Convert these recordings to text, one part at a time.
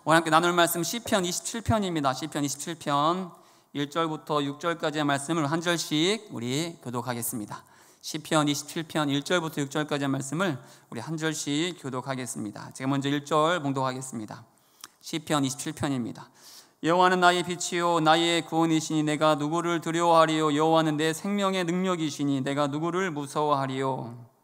오늘 함께 나눌 말씀 시편 27편입니다. 시편 27편 1절부터 6절까지의 말씀을 한 절씩 우리 교독하겠습니다. 시편 27편 1절부터 6절까지의 말씀을 우리 한 절씩 교독하겠습니다. 제가 먼저 1절 봉독하겠습니다. 시편 27편입니다. 여호와는 나의 빛이요 나의 구원이시니 내가 누구를 두려워하리요. 여호와는 내 생명의 능력이시니 내가 누구를 무서워하리요.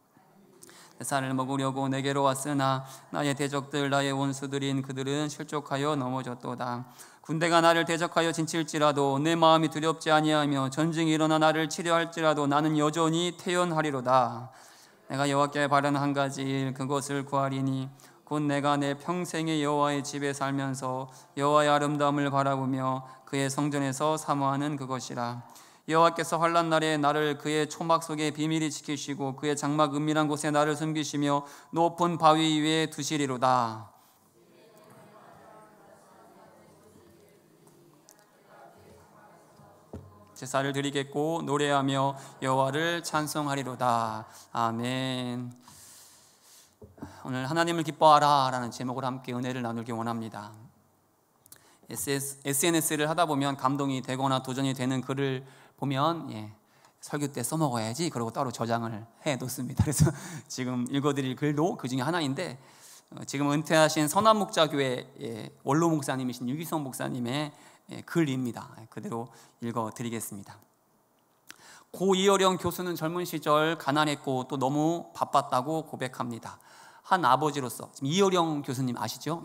내 살을 먹으려고 내게로 왔으나 나의 대적들 나의 원수들인 그들은 실족하여 넘어졌도다. 군대가 나를 대적하여 진칠지라도 내 마음이 두렵지 아니하며 전쟁이 일어나 나를 치려할지라도 나는 여전히 태연하리로다. 내가 여호와께 바라는 한 가지 일 그것을 구하리니 곧 내가 내 평생의 여호와의 집에 살면서 여호와의 아름다움을 바라보며 그의 성전에서 사모하는 그것이라. 여호와께서 환난 날에 나를 그의 초막 속에 비밀히 지키시고 그의 장막 은밀한 곳에 나를 숨기시며 높은 바위 위에 두시리로다. 제사를 드리겠고 노래하며 여호와를 찬송하리로다. 아멘. 오늘 하나님을 기뻐하라 라는 제목으로 함께 은혜를 나누기 원합니다. SNS를 하다 보면 감동이 되거나 도전이 되는 글을 보면 설교 때 써먹어야지 그러고 따로 저장을 해놓습니다. 그래서 지금 읽어드릴 글도 그 중에 하나인데, 지금 은퇴하신 선한목자교회 원로 목사님이신 유기성 목사님의 글입니다. 그대로 읽어드리겠습니다. 고 이어령 교수는 젊은 시절 가난했고 또 너무 바빴다고 고백합니다. 한 아버지로서, 지금 이어령 교수님 아시죠?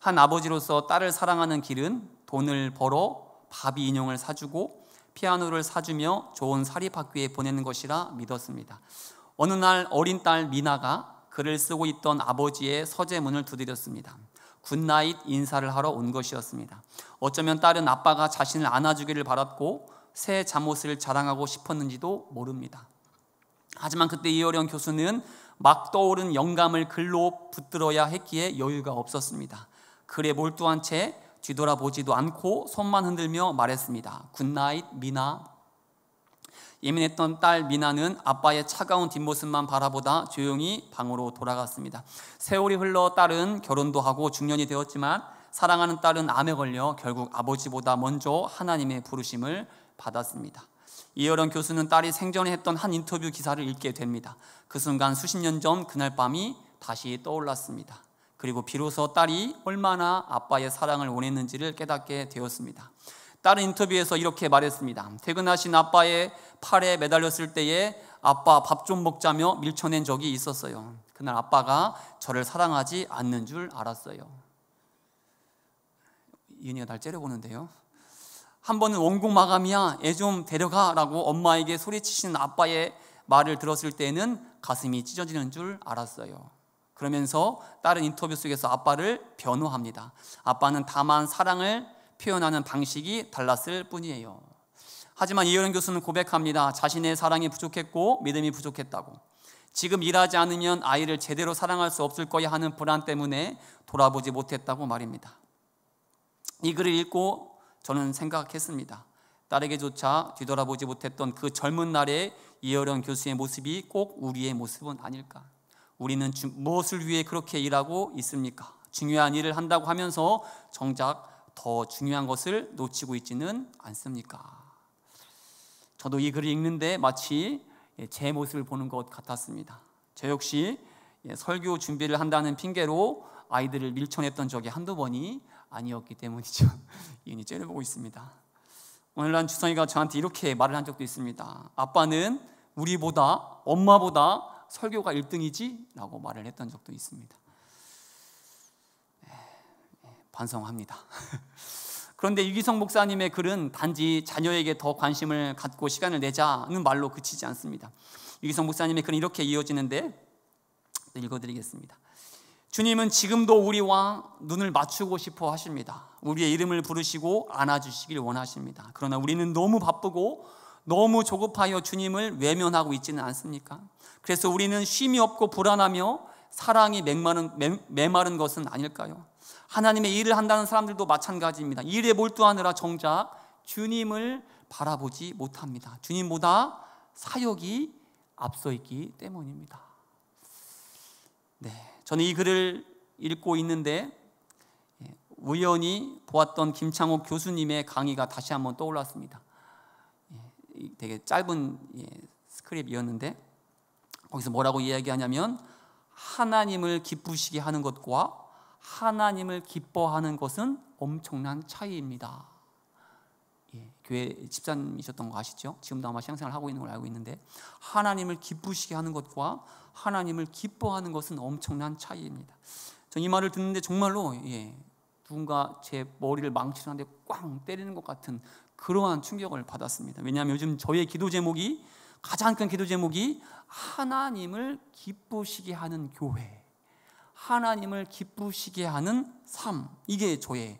한 아버지로서 딸을 사랑하는 길은 돈을 벌어 바비 인형을 사주고 피아노를 사주며 좋은 사립학교에 보내는 것이라 믿었습니다. 어느 날 어린 딸 미나가 글을 쓰고 있던 아버지의 서재문을 두드렸습니다. 굿나잇 인사를 하러 온 것이었습니다. 어쩌면 딸은 아빠가 자신을 안아주기를 바랐고 새 잠옷을 자랑하고 싶었는지도 모릅니다. 하지만 그때 이어령 교수는 막 떠오른 영감을 글로 붙들어야 했기에 여유가 없었습니다. 글에 몰두한 채 뒤돌아보지도 않고 손만 흔들며 말했습니다. 굿나잇 미나. 예민했던 딸 미나는 아빠의 차가운 뒷모습만 바라보다 조용히 방으로 돌아갔습니다. 세월이 흘러 딸은 결혼도 하고 중년이 되었지만 사랑하는 딸은 암에 걸려 결국 아버지보다 먼저 하나님의 부르심을 받았습니다. 이어령 교수는 딸이 생전에 했던 한 인터뷰 기사를 읽게 됩니다. 그 순간 수십 년 전 그날 밤이 다시 떠올랐습니다. 그리고 비로소 딸이 얼마나 아빠의 사랑을 원했는지를 깨닫게 되었습니다. 딸은 인터뷰에서 이렇게 말했습니다. 퇴근하신 아빠의 팔에 매달렸을 때에 아빠 밥 좀 먹자며 밀쳐낸 적이 있었어요. 그날 아빠가 저를 사랑하지 않는 줄 알았어요. 이은이가 날 째려보는데요. 한 번은 원고 마감이야 애 좀 데려가 라고 엄마에게 소리치시는 아빠의 말을 들었을 때는 가슴이 찢어지는 줄 알았어요. 그러면서 딸은 인터뷰 속에서 아빠를 변호합니다. 아빠는 다만 사랑을 표현하는 방식이 달랐을 뿐이에요. 하지만 이어령 교수는 고백합니다. 자신의 사랑이 부족했고 믿음이 부족했다고. 지금 일하지 않으면 아이를 제대로 사랑할 수 없을 거야 하는 불안 때문에 돌아보지 못했다고 말입니다. 이 글을 읽고 저는 생각했습니다. 딸에게조차 뒤돌아보지 못했던 그 젊은 날의 이어령 교수의 모습이 꼭 우리의 모습은 아닐까? 우리는 무엇을 위해 그렇게 일하고 있습니까? 중요한 일을 한다고 하면서 정작 더 중요한 것을 놓치고 있지는 않습니까? 저도 이 글을 읽는데 마치 제 모습을 보는 것 같았습니다. 저 역시 설교 준비를 한다는 핑계로 아이들을 밀쳐냈던 적이 한두 번이 아니었기 때문이죠. 이은이 째려보고 있습니다. 오늘날 주성이가 저한테 이렇게 말을 한 적도 있습니다. 아빠는 우리보다 엄마보다 설교가 1등이지? 라고 말을 했던 적도 있습니다. 반성합니다. 그런데 유기성 목사님의 글은 단지 자녀에게 더 관심을 갖고 시간을 내자는 말로 그치지 않습니다. 유기성 목사님의 글은 이렇게 이어지는데 읽어드리겠습니다. 주님은 지금도 우리와 눈을 맞추고 싶어 하십니다. 우리의 이름을 부르시고 안아주시길 원하십니다. 그러나 우리는 너무 바쁘고 너무 조급하여 주님을 외면하고 있지는 않습니까? 그래서 우리는 쉼이 없고 불안하며 사랑이 메마른 것은 아닐까요? 하나님의 일을 한다는 사람들도 마찬가지입니다. 일에 몰두하느라 정작 주님을 바라보지 못합니다. 주님보다 사역이 앞서 있기 때문입니다. 저는 이 글을 읽고 있는데 우연히 보았던 김창옥 교수님의 강의가 다시 한번 떠올랐습니다. 되게 짧은 스크립이었는데 거기서 뭐라고 이야기하냐면, 하나님을 기쁘시게 하는 것과 하나님을 기뻐하는 것은 엄청난 차이입니다. 교회 집사님이셨던 거 아시죠? 지금도 아마 신앙생활을 하고 있는 걸 알고 있는데, 하나님을 기쁘시게 하는 것과 하나님을 기뻐하는 것은 엄청난 차이입니다. 전 이 말을 듣는데 정말로 누군가 제 머리를 망치는데 꽝 때리는 것 같은 그러한 충격을 받았습니다. 왜냐하면 요즘 저의 기도 제목이, 가장 큰 기도 제목이 하나님을 기쁘시게 하는 교회, 하나님을 기쁘시게 하는 삶, 이게 저의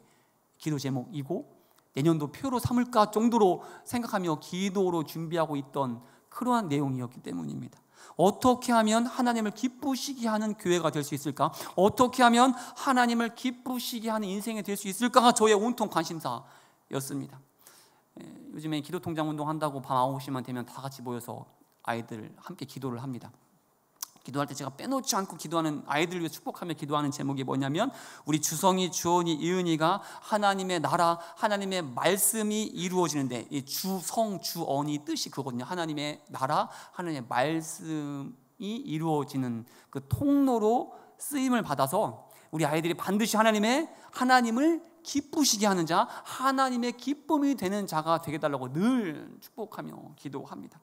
기도 제목이고 내년도 표로 삼을까 정도로 생각하며 기도로 준비하고 있던 그러한 내용이었기 때문입니다. 어떻게 하면 하나님을 기쁘시게 하는 교회가 될 수 있을까? 어떻게 하면 하나님을 기쁘시게 하는 인생이 될 수 있을까가 저의 온통 관심사였습니다. 요즘에 기도통장 운동한다고 밤 9시만 되면 다 같이 모여서 아이들 함께 기도를 합니다. 기도할 때 제가 빼놓지 않고 기도하는, 아이들을 위해 축복하며 기도하는 제목이 뭐냐면, 우리 주성이, 주원이, 이은이가 하나님의 나라, 하나님의 말씀이 이루어지는데, 이 주성, 주언이 뜻이 그거거든요. 하나님의 나라, 하나님의 말씀이 이루어지는 그 통로로 쓰임을 받아서 우리 아이들이 반드시 하나님을 기쁘시게 하는 자, 하나님의 기쁨이 되는 자가 되게 달라고 늘 축복하며 기도합니다.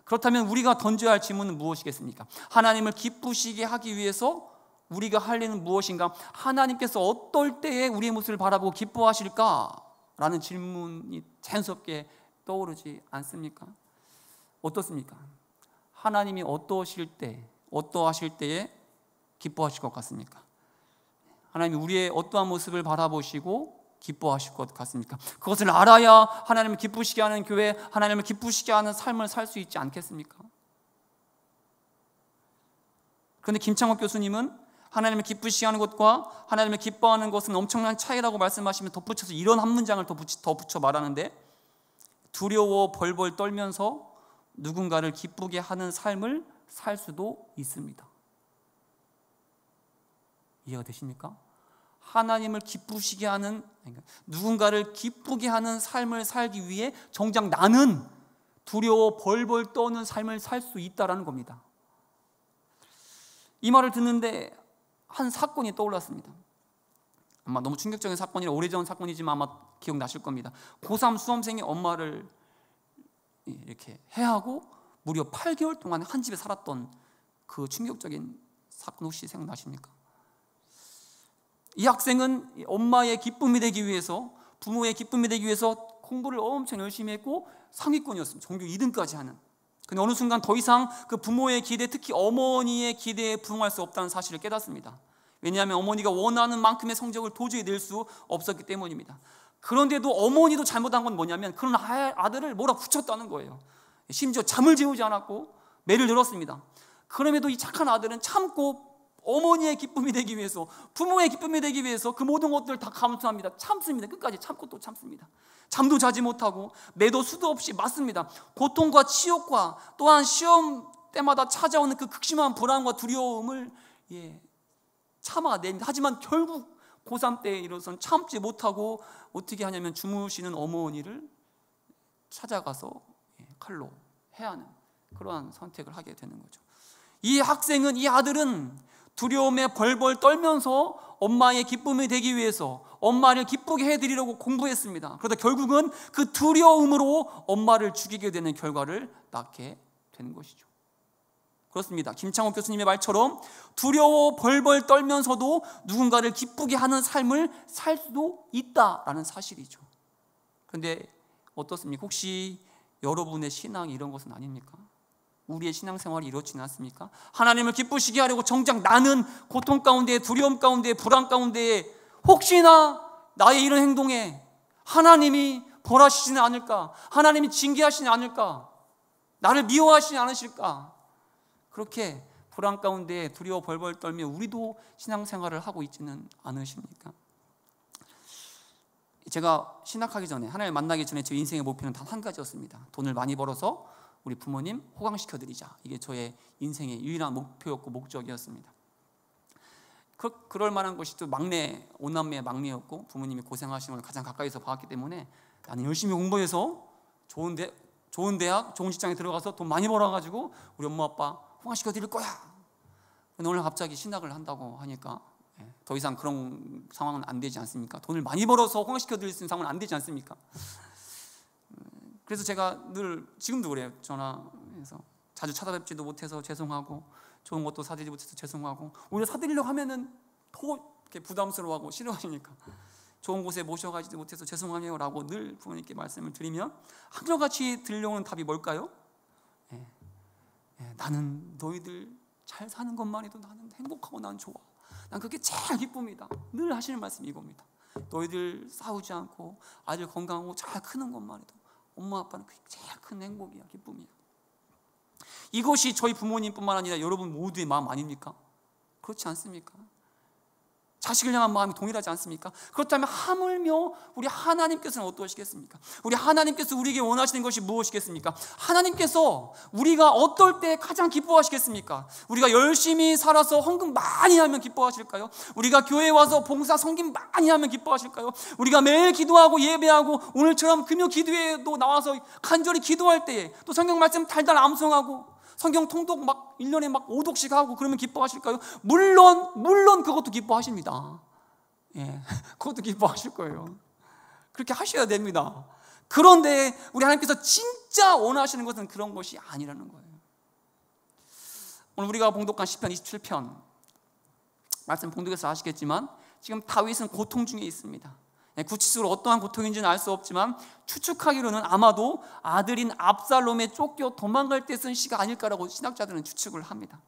그렇다면 우리가 던져야 할 질문은 무엇이겠습니까? 하나님을 기쁘시게 하기 위해서 우리가 할 일은 무엇인가? 하나님께서 어떨 때에 우리의 모습을 바라보고 기뻐하실까? 라는 질문이 자연스럽게 떠오르지 않습니까? 어떻습니까? 하나님이 어떠하실 때에 기뻐하실 것 같습니까? 하나님이 우리의 어떠한 모습을 바라보시고 기뻐하실 것 같습니까? 그것을 알아야 하나님을 기쁘시게 하는 교회, 하나님을 기쁘시게 하는 삶을 살 수 있지 않겠습니까? 그런데 김창옥 교수님은 하나님을 기쁘시게 하는 것과 하나님을 기뻐하는 것은 엄청난 차이라고 말씀하시면 덧붙여서 이런 한 문장을 덧붙여 말하는데, 두려워 벌벌 떨면서 누군가를 기쁘게 하는 삶을 살 수도 있습니다. 이해가 되십니까? 하나님을 기쁘시게 하는, 누군가를 기쁘게 하는 삶을 살기 위해 정작 나는 두려워 벌벌 떠는 삶을 살 수 있다라는 겁니다. 이 말을 듣는데 한 사건이 떠올랐습니다. 아마 너무 충격적인 사건이라 오래전 사건이지만 아마 기억나실 겁니다. 고3 수험생이 엄마를 이렇게 해하고 무려 8개월 동안 한 집에 살았던 그 충격적인 사건 혹시 생각나십니까? 이 학생은 엄마의 기쁨이 되기 위해서, 부모의 기쁨이 되기 위해서 공부를 엄청 열심히 했고 상위권이었습니다. 전교 2등까지 하는. 그런데 어느 순간 더 이상 그 부모의 기대, 특히 어머니의 기대에 부응할 수 없다는 사실을 깨닫습니다. 왜냐하면 어머니가 원하는 만큼의 성적을 도저히 낼 수 없었기 때문입니다. 그런데도 어머니도 잘못한 건 뭐냐면, 그런 아들을 몰아붙였다는 거예요. 심지어 잠을 재우지 않았고 매를 늘었습니다. 그럼에도 이 착한 아들은 참고 어머니의 기쁨이 되기 위해서, 부모의 기쁨이 되기 위해서 그 모든 것들을 다 감수합니다. 참습니다. 끝까지 참고 또 참습니다. 잠도 자지 못하고 매도 수도 없이 맞습니다. 고통과 치욕과 또한 시험 때마다 찾아오는 그 극심한 불안과 두려움을 참아냅니다. 하지만 결국 고3 때에 이르러선 참지 못하고 어떻게 하냐면 주무시는 어머니를 찾아가서 칼로 해하는 그러한 선택을 하게 되는 거죠. 이 학생은, 이 아들은 두려움에 벌벌 떨면서 엄마의 기쁨이 되기 위해서 엄마를 기쁘게 해드리려고 공부했습니다. 그러다 결국은 그 두려움으로 엄마를 죽이게 되는 결과를 낳게 되는 것이죠. 그렇습니다. 김창옥 교수님의 말처럼 두려워 벌벌 떨면서도 누군가를 기쁘게 하는 삶을 살 수도 있다라는 사실이죠. 그런데 어떻습니까? 혹시 여러분의 신앙이 이런 것은 아닙니까? 우리의 신앙생활이 이렇지는 않습니까? 하나님을 기쁘시게 하려고 정작 나는 고통 가운데, 두려움 가운데, 불안 가운데 혹시나 나의 이런 행동에 하나님이 벌하시지는 않을까? 하나님이 징계하시지 않을까? 나를 미워하시지 않으실까? 그렇게 불안 가운데 두려워 벌벌 떨며 우리도 신앙생활을 하고 있지는 않으십니까? 제가 신학하기 전에, 하나님을 만나기 전에 제 인생의 목표는 단 한 가지였습니다. 돈을 많이 벌어서 우리 부모님 호강시켜드리자. 이게 저의 인생의 유일한 목표였고 목적이었습니다. 그럴 만한 것이 또 막내, 오남매의 막내였고 부모님이 고생하시는 걸 가장 가까이서 봤기 때문에 나는 열심히 공부해서 좋은 대학, 좋은 직장에 들어가서 돈 많이 벌어가지고 우리 엄마 아빠 홍학시켜 드릴 거야. 근데 오늘 갑자기 신학을 한다고 하니까 더 이상 그런 상황은 안 되지 않습니까? 돈을 많이 벌어서 홍학시켜 드릴 수 있는 상황은 안 되지 않습니까? 그래서 제가 늘 지금도 그래요. 전화해서 자주 찾아뵙지도 못해서 죄송하고 좋은 것도 사드리지 못해서 죄송하고 오히려 사드리려고 하면은 더 이렇게 부담스러워하고 싫어하시니까 좋은 곳에 모셔가지도 못해서 죄송하네요 라고 늘 부모님께 말씀을 드리면 한결같이 들려오는 답이 뭘까요? 나는 너희들 잘 사는 것만 해도 나는 행복하고 난 좋아. 난 그게 제일 기쁨이다. 늘 하시는 말씀이 이겁니다. 너희들 싸우지 않고 아들 건강하고 잘 크는 것만 해도 엄마 아빠는 그게 제일 큰 행복이야, 기쁨이야. 이것이 저희 부모님뿐만 아니라 여러분 모두의 마음 아닙니까? 그렇지 않습니까? 자식을 향한 마음이 동일하지 않습니까? 그렇다면 하물며 우리 하나님께서는 어떠시겠습니까? 우리 하나님께서 우리에게 원하시는 것이 무엇이겠습니까? 하나님께서 우리가 어떨 때 가장 기뻐하시겠습니까? 우리가 열심히 살아서 헌금 많이 하면 기뻐하실까요? 우리가 교회에 와서 봉사 섬김 많이 하면 기뻐하실까요? 우리가 매일 기도하고 예배하고 오늘처럼 금요 기도회에도 나와서 간절히 기도할 때에 또 성경 말씀 달달 암송하고 성경 통독 막 1년에 막 5독씩 하고 그러면 기뻐하실까요? 물론 그것도 기뻐하십니다. 그것도 기뻐하실 거예요. 그렇게 하셔야 됩니다. 그런데 우리 하나님께서 진짜 원하시는 것은 그런 것이 아니라는 거예요. 오늘 우리가 봉독한 시편 27편 말씀 봉독해서 아시겠지만 지금 다윗은 고통 중에 있습니다. 구체적으로 어떠한 고통인지는 알 수 없지만 추측하기로는 아마도 아들인 압살롬에 쫓겨 도망갈 때 쓴 시가 아닐까라고 신학자들은 추측을 합니다.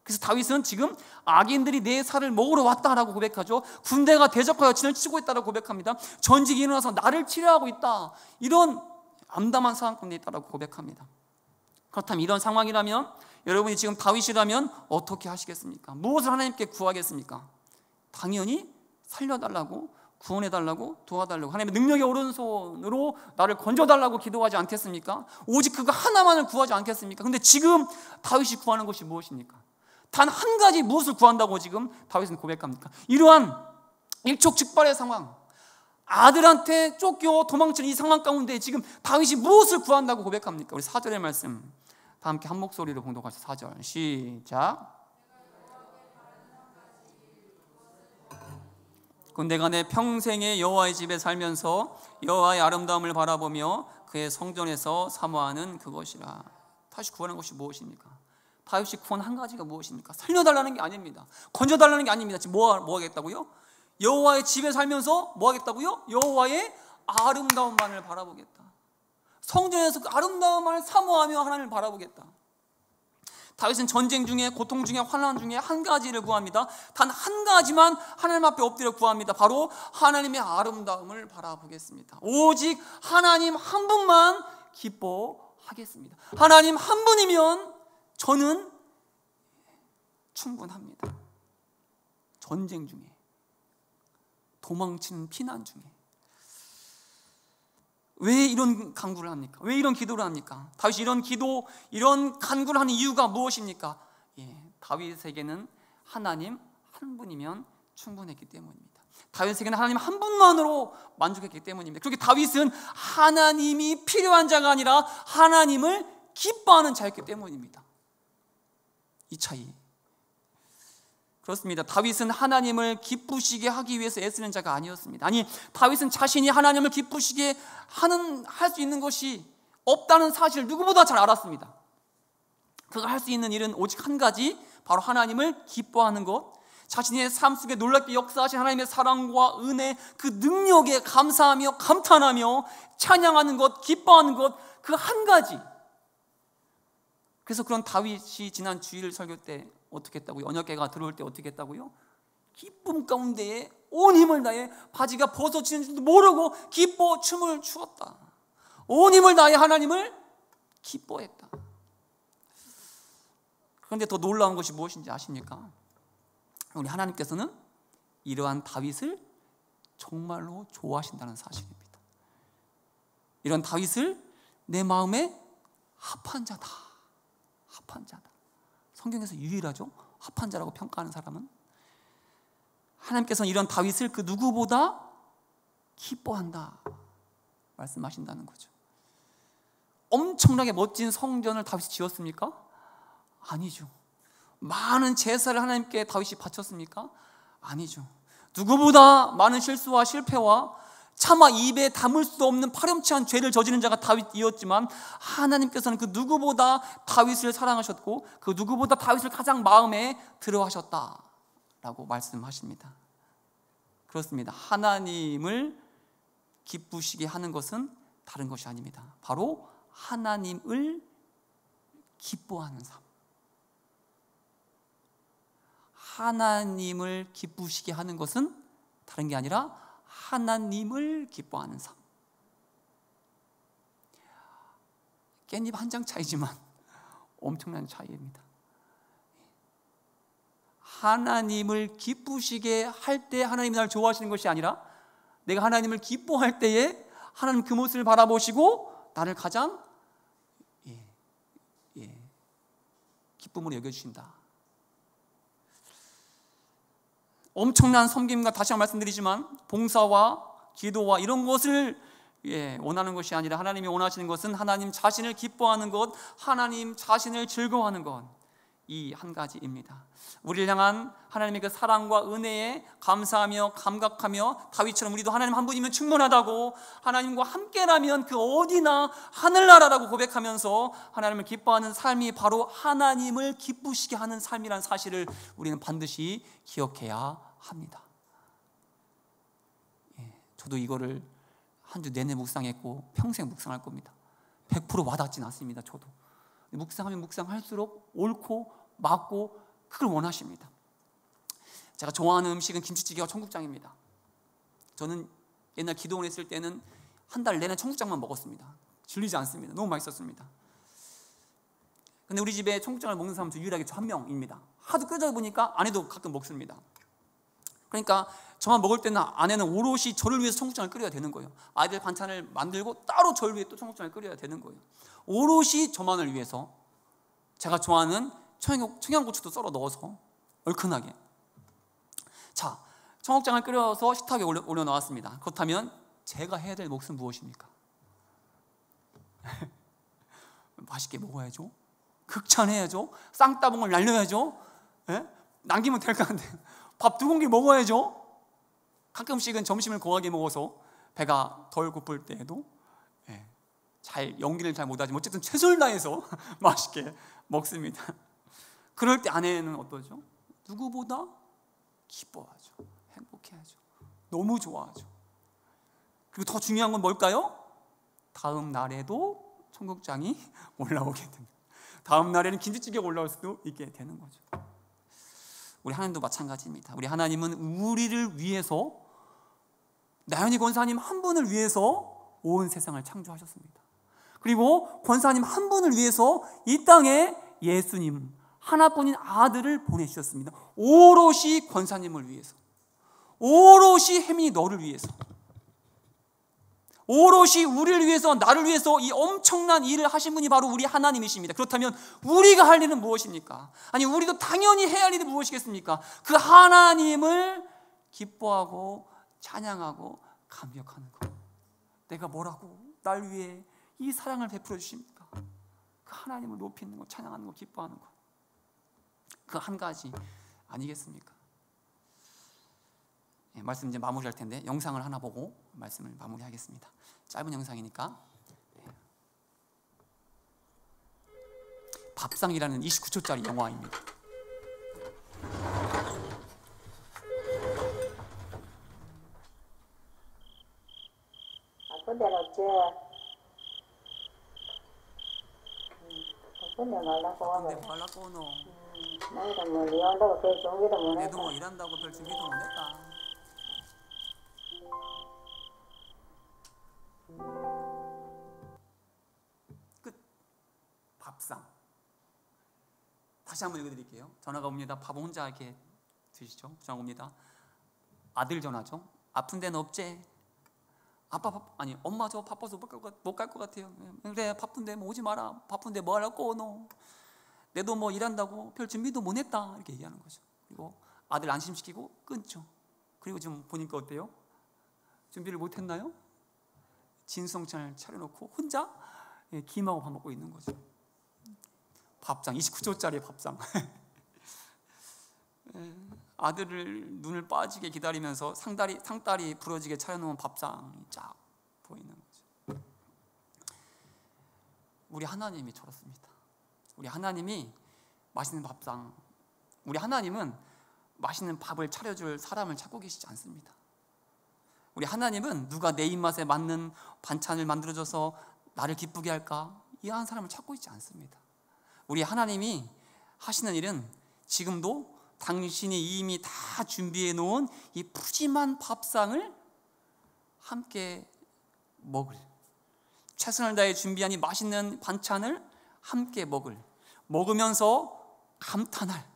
그래서 다윗은 지금 악인들이 내 살을 먹으러 왔다라고 고백하죠. 군대가 대적하여 진을 치고 있다라고 고백합니다. 전직이 일어나서 나를 치료하고 있다, 이런 암담한 상황 가운데 있다라고 고백합니다. 그렇다면 이런 상황이라면 여러분이 지금 다윗이라면 어떻게 하시겠습니까? 무엇을 하나님께 구하겠습니까? 당연히 살려달라고, 구원해달라고, 도와달라고, 하나님의 능력의 오른손으로 나를 건져달라고 기도하지 않겠습니까? 오직 그거 하나만을 구하지 않겠습니까? 근데 지금 다윗이 구하는 것이 무엇입니까? 단 한 가지 무엇을 구한다고 지금 다윗은 고백합니까? 이러한 일촉즉발의 상황, 아들한테 쫓겨 도망치는 이 상황 가운데 지금 다윗이 무엇을 구한다고 고백합니까? 우리 4절의 말씀 다 함께 한 목소리로 봉독하시죠. 4절 시작. 내가 내 평생에 여호와의 집에 살면서 여호와의 아름다움을 바라보며 그의 성전에서 사모하는 그것이라. 다시 구하는 것이 무엇입니까? 다윗이 구한 한 가지가 무엇입니까? 살려달라는 게 아닙니다. 건져달라는 게 아닙니다. 지금 뭐 하겠다고요? 여호와의 집에 살면서 뭐 하겠다고요? 여호와의 아름다움만을 바라보겠다. 성전에서 그 아름다움을 사모하며 하나님을 바라보겠다. 다윗은 전쟁 중에, 고통 중에, 환난 중에 한 가지를 구합니다. 단 한 가지만 하나님 앞에 엎드려 구합니다. 바로 하나님의 아름다움을 바라보겠습니다. 오직 하나님 한 분만 기뻐하겠습니다. 하나님 한 분이면 저는 충분합니다. 전쟁 중에, 도망치는 피난 중에 왜 이런 간구를 합니까? 왜 이런 기도를 합니까? 다윗이 이런 기도, 이런 간구를 하는 이유가 무엇입니까? 다윗에게는 하나님 한 분이면 충분했기 때문입니다. 다윗에게는 하나님 한 분만으로 만족했기 때문입니다. 그렇게 다윗은 하나님이 필요한 자가 아니라 하나님을 기뻐하는 자였기 때문입니다. 이 차이. 그렇습니다. 다윗은 하나님을 기쁘시게 하기 위해서 애쓰는 자가 아니었습니다. 아니, 다윗은 자신이 하나님을 기쁘시게 할 수 있는 것이 없다는 사실을 누구보다 잘 알았습니다. 그가 할 수 있는 일은 오직 한 가지, 바로 하나님을 기뻐하는 것, 자신의 삶 속에 놀랍게 역사하신 하나님의 사랑과 은혜, 그 능력에 감사하며 감탄하며 찬양하는 것, 기뻐하는 것, 그 한 가지. 그래서 그런 다윗이 지난 주일 설교 때 어떻게 했다고요? 언약궤가 들어올 때 어떻게 했다고요? 기쁨 가운데에 온 힘을 다해 바지가 벗어지는 줄도 모르고 기뻐 춤을 추었다. 온 힘을 다해 하나님을 기뻐했다. 그런데 더 놀라운 것이 무엇인지 아십니까? 우리 하나님께서는 이러한 다윗을 정말로 좋아하신다는 사실입니다. 이런 다윗을 내 마음에 합한 자다. 합한 자다. 성경에서 유일하죠. 합한 자라고 평가하는 사람은 하나님께서는 이런 다윗을 그 누구보다 기뻐한다 말씀하신다는 거죠. 엄청나게 멋진 성전을 다윗이 지었습니까? 아니죠. 많은 제사를 하나님께 다윗이 바쳤습니까? 아니죠. 누구보다 많은 실수와 실패와 차마 입에 담을 수 없는 파렴치한 죄를 저지른 자가 다윗이었지만 하나님께서는 그 누구보다 다윗을 사랑하셨고 그 누구보다 다윗을 가장 마음에 들어하셨다라고 말씀하십니다. 그렇습니다. 하나님을 기쁘시게 하는 것은 다른 것이 아닙니다. 바로 하나님을 기뻐하는 삶. 하나님을 기쁘시게 하는 것은 다른 게 아니라 하나님을 기뻐하는 삶. 깻잎 한 장 차이지만 엄청난 차이입니다. 하나님을 기쁘시게 할 때 하나님이 나를 좋아하시는 것이 아니라 내가 하나님을 기뻐할 때에 하나님 그 모습을 바라보시고 나를 가장 기쁨으로 여겨주신다. 엄청난 섬김과 다시 한번 말씀드리지만 봉사와 기도와 이런 것을 원하는 것이 아니라 하나님이 원하시는 것은 하나님 자신을 기뻐하는 것, 하나님 자신을 즐거워하는 것, 이 한 가지입니다. 우리를 향한 하나님의 그 사랑과 은혜에 감사하며 감각하며 다윗처럼 우리도 하나님 한 분이면 충분하다고, 하나님과 함께라면 그 어디나 하늘나라라고 고백하면서 하나님을 기뻐하는 삶이 바로 하나님을 기쁘시게 하는 삶이라는 사실을 우리는 반드시 기억해야 합니다. 저도 이거를 한 주 내내 묵상했고 평생 묵상할 겁니다. 100% 와닿진 않습니다. 저도 묵상하면 묵상할수록 옳고 맞고 그걸 원하십니다. 제가 좋아하는 음식은 김치찌개와 청국장입니다. 저는 옛날 기도원 했을 때는 한 달 내내 청국장만 먹었습니다. 질리지 않습니다. 너무 맛있었습니다. 근데 우리 집에 청국장을 먹는 사람 유일하게 저 한 명입니다. 하도 끓여다 보니까 아내도 가끔 먹습니다. 그러니까 저만 먹을 때는 아내는 오롯이 저를 위해서 청국장을 끓여야 되는 거예요. 아이들 반찬을 만들고 따로 저를 위해 또 청국장을 끓여야 되는 거예요. 오롯이 저만을 위해서 제가 좋아하는 청양고추도 썰어 넣어서 얼큰하게. 자, 청국장을 끓여서 식탁에 올려놓았습니다. 그렇다면 제가 해야 될 몫은 무엇입니까? 맛있게 먹어야죠. 극찬해야죠. 쌍따봉을 날려야죠. 남기면 될 것 같은데 밥 2공기 먹어야죠. 가끔씩은 점심을 거하게 먹어서 배가 덜 고플 때에도 연기를 잘 못하지만 어쨌든 최선을 다해서 맛있게 먹습니다. 그럴 때 아내는 어떠죠? 누구보다 기뻐하죠. 행복해하죠. 너무 좋아하죠. 그리고 더 중요한 건 뭘까요? 다음 날에도 청국장이 올라오게 됩니다. 다음 날에는 김치찌개가 올라올 수도 있게 되는 거죠. 우리 하나님도 마찬가지입니다. 우리 하나님은 우리를 위해서, 나연희 권사님 한 분을 위해서 온 세상을 창조하셨습니다. 그리고 권사님 한 분을 위해서 이 땅에 예수님 하나뿐인 아들을 보내주셨습니다. 오롯이 권사님을 위해서, 오롯이 혜민이 너를 위해서, 오롯이 우리를 위해서, 나를 위해서 이 엄청난 일을 하신 분이 바로 우리 하나님이십니다. 그렇다면 우리가 할 일은 무엇입니까? 아니, 우리도 당연히 해야 할 일이 무엇이겠습니까? 그 하나님을 기뻐하고 찬양하고 감격하는 것. 내가 뭐라고 날 위해 이 사랑을 베풀어 주십니까? 그 하나님을 높이는 것, 찬양하는 것, 기뻐하는 것. 그 한 가지 아니겠습니까? 말씀 이제 마무리할 텐데 영상을 하나 보고 말씀을 마무리하겠습니다. 짧은 영상이니까. 밥상이라는 29초짜리 영화입니다. 아픈데 어째? 아픈데 말라고 하고. 근데 말라고 너. 나이가 뭐 일한다고 별 준비도 못 내도 뭐 했다. 일한다고 별 준비도 못 했다. 끝. 밥상. 다시 한번 읽어드릴게요. 전화가 옵니다. 밥 혼자 이렇게 드시죠? 전화 옵니다. 아들 전화죠. 아픈 데는 없지? 아빠 아니 엄마 저 바빠서 못 갈 것 같아요. 그래 바쁜데 뭐 오지 마라. 바쁜데 뭐 하려고 너. 내도 뭐 일한다고 별 준비도 못 했다. 이렇게 얘기하는 거죠. 그리고 아들 안심시키고 끊죠. 그리고 좀 보니까 어때요? 준비를 못했나요? 진수성찬을 차려놓고 혼자 김하고 밥 먹고 있는 거죠. 밥상 29조짜리 밥상. 아들을 눈을 빠지게 기다리면서 상다리 부러지게 차려놓은 밥상이 쫙 보이는 거죠. 우리 하나님이 저렇습니다. 우리 하나님이 맛있는 밥상, 우리 하나님은 맛있는 밥을 차려줄 사람을 찾고 계시지 않습니다. 우리 하나님은 누가 내 입맛에 맞는 반찬을 만들어줘서 나를 기쁘게 할까? 이러한 사람을 찾고 있지 않습니다. 우리 하나님이 하시는 일은 지금도 당신이 이미 다 준비해 놓은 이 푸짐한 밥상을 함께 먹을, 최선을 다해 준비한 이 맛있는 반찬을 함께 먹으면서 감탄할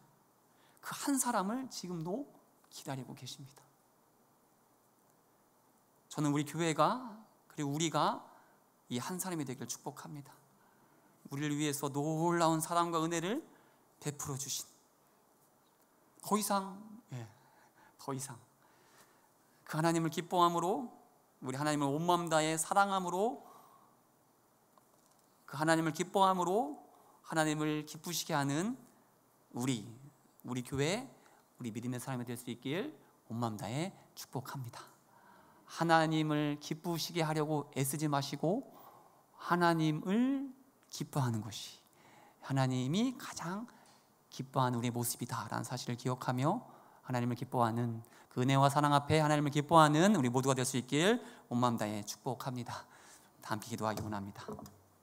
그 한 사람을 지금도 기다리고 계십니다. 저는 우리 교회가, 그리고 우리가 이 한 사람이 되길 축복합니다. 우리를 위해서 놀라운 사랑과 은혜를 베풀어 주신, 더 이상 그 하나님을 기뻐함으로, 우리 하나님을 온 마음 다해 사랑함으로, 그 하나님을 기뻐함으로 하나님을 기쁘시게 하는 우리 교회, 우리 믿음의 사람이 될 수 있길 온 마음 다해 축복합니다. 하나님을 기쁘시게 하려고 애쓰지 마시고 하나님을 기뻐하는 것이 하나님이 가장 기뻐하는 우리의 모습이다라는 사실을 기억하며 하나님을 기뻐하는 그 은혜와 사랑 앞에 하나님을 기뻐하는 우리 모두가 될 수 있길 온 마음 다해 축복합니다. 다 함께 기도하기 원합니다.